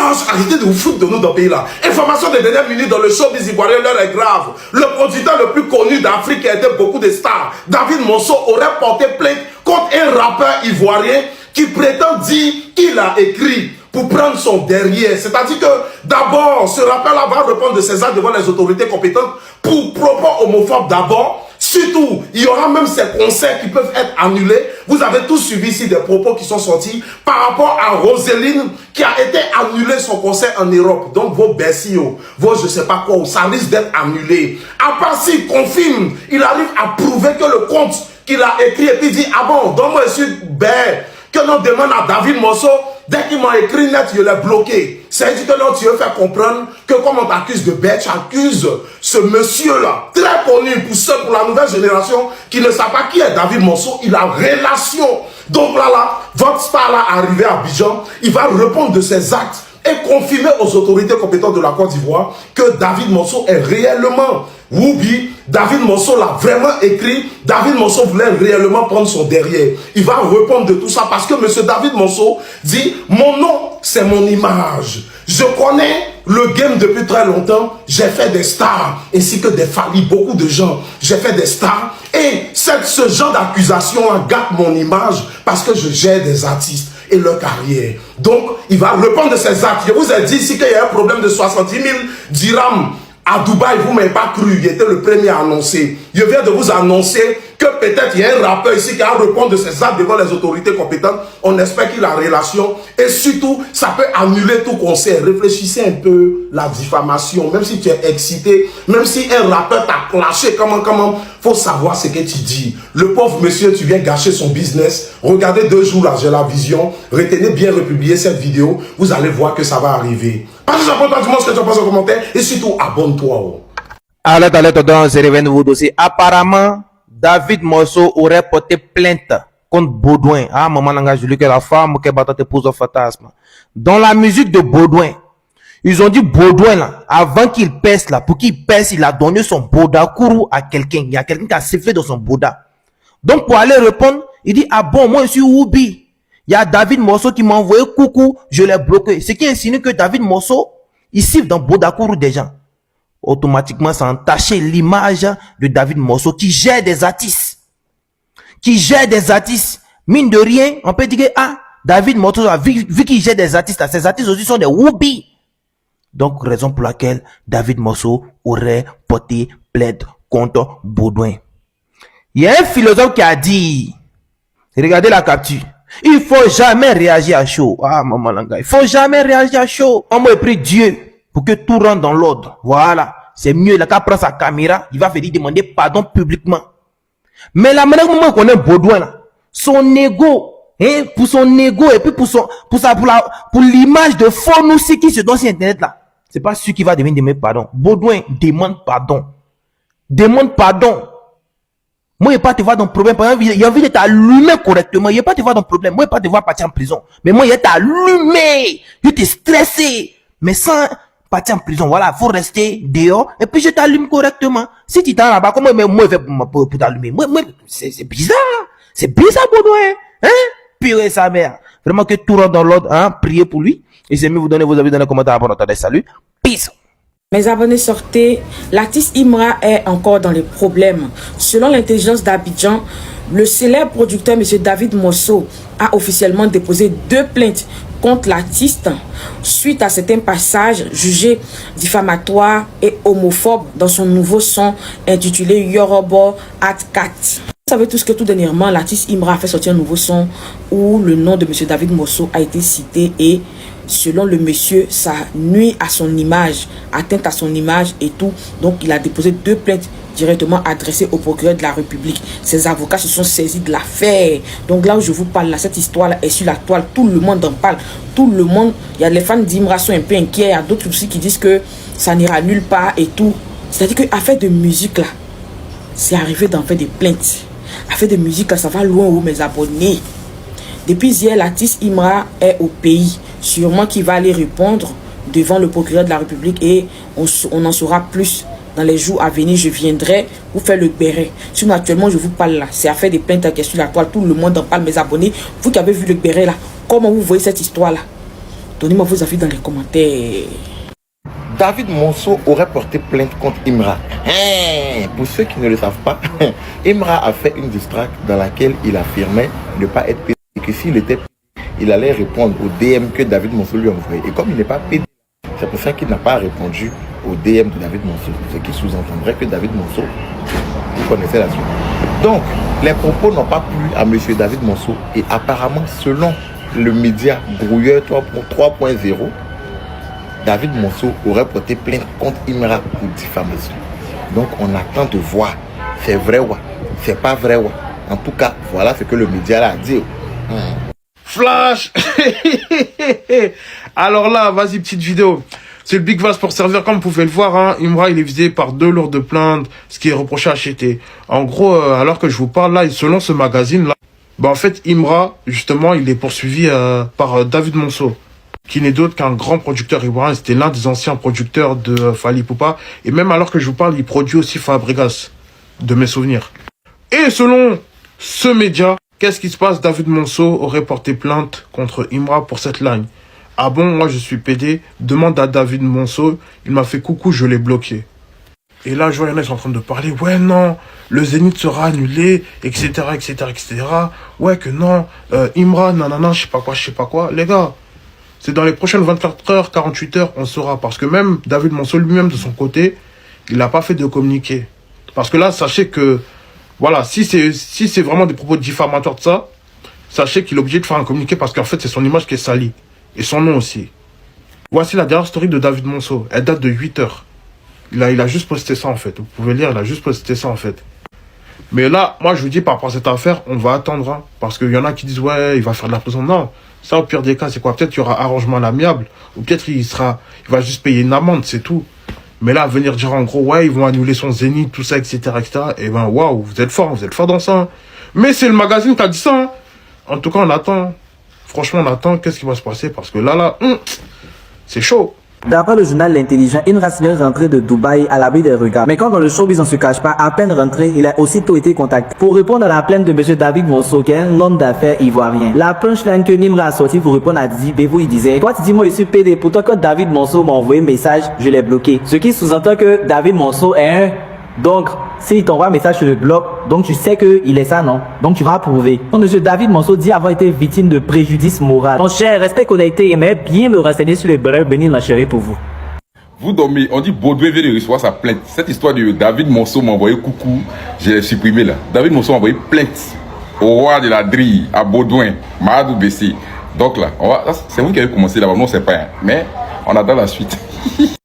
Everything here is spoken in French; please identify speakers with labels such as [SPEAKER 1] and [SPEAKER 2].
[SPEAKER 1] lâche, arrêtez de vous foutre de nous dans le pays là. Information de dernière minute dans le showbiz ivoirien, l'heure est grave. Le producteur le plus connu d'Afrique qui a été beaucoup de stars, David Monceau, aurait porté plainte contre un rappeur ivoirien qui prétend dire qu'il a écrit pour prendre son derrière. C'est-à-dire que d'abord, ce rappeur-là va répondre de ses actes devant les autorités compétentes pour propos homophobes d'abord. Surtout, il y aura même ces concerts qui peuvent être annulés. Vous avez tous suivi ici des propos qui sont sortis par rapport à Roseline qui a été annulé son concert en Europe. Donc vos Bercy, vos je sais pas quoi, ça risque d'être annulé. À part s'il confirme, il arrive à prouver que le compte qu'il a écrit et puis dit, ah bon, donne-moi ici, que l'on demande à David Monceau, dès qu'il m'a écrit net, je l'ai bloqué. C'est-à-dire que non, tu veux faire comprendre que comme on t'accuse de bête, tu accuses ce monsieur-là, très connu pour ceux, pour la nouvelle génération, qui ne savent pas qui est David Monceau, il a relation. Donc là, votre star-là, arrivé à Abidjan, il va répondre de ses actes et confirmer aux autorités compétentes de la Côte d'Ivoire que David Monceau est réellement Woubi. David Monceau l'a vraiment écrit. David Monceau voulait réellement prendre son derrière. Il va répondre de tout ça parce que monsieur David Monceau dit, mon nom, c'est mon image. Je connais le game depuis très longtemps. J'ai fait des stars ainsi que des familles, beaucoup de gens. J'ai fait des stars et ce genre d'accusation gâte mon image parce que je gère des artistes et leur carrière. Donc, il va répondre de ses actes. Je vous ai dit ici qu'il y a un problème de 70 000 dirhams à Dubaï, vous ne m'avez pas cru, il était le premier à annoncer. Je viens de vous annoncer que peut-être il y a un rappeur ici qui va répondre de ses actes devant les autorités compétentes. On espère qu'il a relation. Et surtout, ça peut annuler tout concert. Réfléchissez un peu la diffamation. Même si tu es excité, même si un rappeur t'a clashé, comment, faut savoir ce que tu dis. Le pauvre monsieur, tu viens gâcher son business. Regardez 2 jours là, j'ai la vision. Retenez bien republier cette vidéo. Vous allez voir que ça va arriver. Partage-moi ce que tu penses en commentaire et surtout abonne-toi.
[SPEAKER 2] Alerte dans ce réveil nouveau dossier. Apparemment, David Monceau aurait porté plainte contre Baudouin. Ah, maman langage lui que la femme qui battait pour un fantasme. Dans la musique de Baudouin, ils ont dit Baudouin là, avant qu'il pèse là, pour qu'il pèse, il a donné son Boda Kourou à quelqu'un. Il y a quelqu'un qui a sifflé dans son Boda. Donc pour aller répondre, il dit ah bon, moi je suis Woubi. Il y a David Monceau qui m'a envoyé coucou, je l'ai bloqué. Ce qui insinue que David Monceau, il siffle dans Boda Kourou des gens. Automatiquement, ça a entaché l'image de David Monceau qui gère des artistes. Mine de rien, on peut dire que, ah, David Monceau, vu qu'il gère des artistes, ces artistes aussi sont des Woubi. Donc, raison pour laquelle David Monceau aurait porté plainte contre Baudouin. Il y a un philosophe qui a dit, regardez la capture, il faut jamais réagir à chaud. Ah, maman langa, il faut jamais réagir à chaud. On m'a pris Dieu pour que tout rentre dans l'ordre. Voilà. C'est mieux. Là, quand prend sa caméra, il va venir demander pardon publiquement. Mais la manière dont on connaît Baudouin, là, son ego, hein, pour son ego et puis pour l'image de Fonoussi qui se donne sur Internet, là, c'est pas celui qui va devenir demander pardon. Baudouin demande pardon. Demande pardon. Moi, il n'y a pas te voir dans le problème. Par exemple, il a envie de t'allumer correctement. Il n'y a pas te voir dans le problème. Moi, il n'y a pas te voir partir en prison. Mais moi, il y a t'allumer. Il t'es stressé. Mais sans partir en prison, voilà, faut rester dehors. Et puis, je t'allume correctement. Si tu t'en là-bas, comment moi, je vais pour t'allumer? Moi, c'est bizarre. C'est bizarre, Baudouin. Hein? Purée sa mère. Vraiment que tout rentre dans l'ordre, hein? Priez pour lui. Et c'est mieux vous donner vos avis dans les commentaires. Attendez, salut. Peace.
[SPEAKER 3] Mes abonnés, sortez. L'artiste Imra est encore dans les problèmes. Selon l'intelligence d'Abidjan, le célèbre producteur M. David Monceau a officiellement déposé 2 plaintes contre l'artiste suite à certains passages jugés diffamatoires et homophobes dans son nouveau son intitulé Yorobo At Cat. Vous savez tous que tout dernièrement, l'artiste Imra a fait sortir un nouveau son où le nom de M. David Monceau a été cité et selon le monsieur, ça nuit à son image, atteinte à son image et tout. Donc, il a déposé 2 plaintes directement adressées au procureur de la République. Ses avocats se sont saisis de l'affaire. Donc, là où je vous parle, là, cette histoire-là est sur la toile. Tout le monde en parle. Tout le monde, il y a les fans d'Imra sont un peu inquiets. Il y a d'autres aussi qui disent que ça n'ira nulle part et tout. C'est-à-dire que affaire de musique, là, c'est arrivé d'en faire des plaintes. Affaire de musique, là, ça va loin, où mes abonnés. Depuis hier, l'artiste Imra est au pays. Sûrement qu'il va aller répondre devant le procureur de la République et on en saura plus dans les jours à venir. Je viendrai vous faire le béret. Sinon, actuellement, je vous parle là. C'est affaire des plaintes qui est sur la toile. Tout le monde en parle, mes abonnés. Vous qui avez vu le béret là, comment vous voyez cette histoire là? Donnez-moi vos avis dans les commentaires.
[SPEAKER 4] David Monceau aurait porté plainte contre Imra. Pour ceux qui ne le savent pas, Imra a fait une distract dans laquelle il affirmait ne pas être pédé et que s'il était pédé, il allait répondre au DM que David Monceau lui a envoyé. Et comme il n'est pas pédé, c'est pour ça qu'il n'a pas répondu au DM de David Monceau. Ce qui sous-entendrait que David Monceau, vous connaissez la suite. Donc, les propos n'ont pas plu à M. David Monceau et apparemment, selon le média Brouilleur 3.0, David Monceau aurait porté plainte contre Imra pour diffamation. Donc on attend de voir. C'est vrai ou c'est pas vrai ou. En tout cas, voilà ce que le média là a dit.
[SPEAKER 1] Flash. Alors là, vas-y, petite vidéo. C'est le Big Vass pour servir, comme vous pouvez le voir. Hein, Imra, il est visé par 2 lourdes plaintes, ce qui est reproché à HT. En gros, alors que je vous parle là, selon ce magazine là, bah en fait, Imra, justement, il est poursuivi par David Monceau, qui n'est d'autre qu'un grand producteur ivoirien. C'était l'un des anciens producteurs de Fally Ipupa. Et même alors que je vous parle, il produit aussi Fabregas, de mes souvenirs. Et selon ce média, qu'est-ce qui se passe? David Monceau aurait porté plainte contre Imra pour cette line. Ah bon, moi je suis pédé, demande à David Monceau, il m'a fait coucou, je l'ai bloqué. Et là, je vois, il y en a qui sont en train de parler, ouais, non, le Zénith sera annulé, etc., etc., etc. Ouais, que non, Imra, nanana, je sais pas quoi. Les gars, c'est dans les prochaines 24 heures, 48 heures, on saura. Parce que même David Monceau lui-même, de son côté, il n'a pas fait de communiqué. Parce que là, sachez que, voilà, si c'est vraiment des propos diffamatoires de ça, sachez qu'il est obligé de faire un communiqué parce qu'en fait, c'est son image qui est salie. Et son nom aussi. Voici la dernière story de David Monceau. Elle date de 8 heures. Il a juste posté ça, en fait. Vous pouvez lire, il a juste posté ça, en fait. Mais là, moi, je vous dis, par rapport à cette affaire, on va attendre. Hein, parce qu'il y en a qui disent, ouais, il va faire de la prison. Non. Ça, au pire des cas, c'est quoi? Peut-être qu'il y aura arrangement à l'amiable. Ou peut-être il va juste payer une amende, c'est tout. Mais là, venir dire en gros, ouais, ils vont annuler son Zénith, tout ça, etc., etc. Et ben, waouh, vous êtes fort dans ça. Hein. Mais c'est le magazine qui a dit ça. Hein. En tout cas, on attend. Franchement, on attend. Qu'est-ce qui va se passer? Parce que là, c'est chaud.
[SPEAKER 5] D'après le journal L'Intelligent, Imra vient rentrer de Dubaï à l'abri des regards. Mais quand dans le showbiz on se cache pas, à peine rentré, il a aussitôt été contacté pour répondre à la plainte de M. David Monceau, qui est un homme d'affaires ivoirien. La punchline que Imra a sorti pour répondre à Didi Bévou, il disait: toi tu dis moi je suis PD, pourtant quand David Monceau m'a envoyé un message, je l'ai bloqué. Ce qui sous-entend que David Monceau est un... Donc, s'il t'envoie un message sur le bloc, donc tu sais qu'il est ça, non? Donc tu vas approuver. Donc M. David Monceau dit avoir été victime de préjudice moral. Mon cher, respect qu'on a été aimé, bien me renseigner sur les brèves, venir la chérie pour vous.
[SPEAKER 6] Vous dormez, on dit Baudouin vient de recevoir sa plainte. Cette histoire de David Monceau m'a envoyé coucou, je l'ai supprimé là. David Monceau m'a envoyé plainte au roi de la drille, à Baudouin, Mahadou Bessi. Donc là, c'est vous qui avez commencé là-bas, non c'est pas, hein. Mais on attend la suite.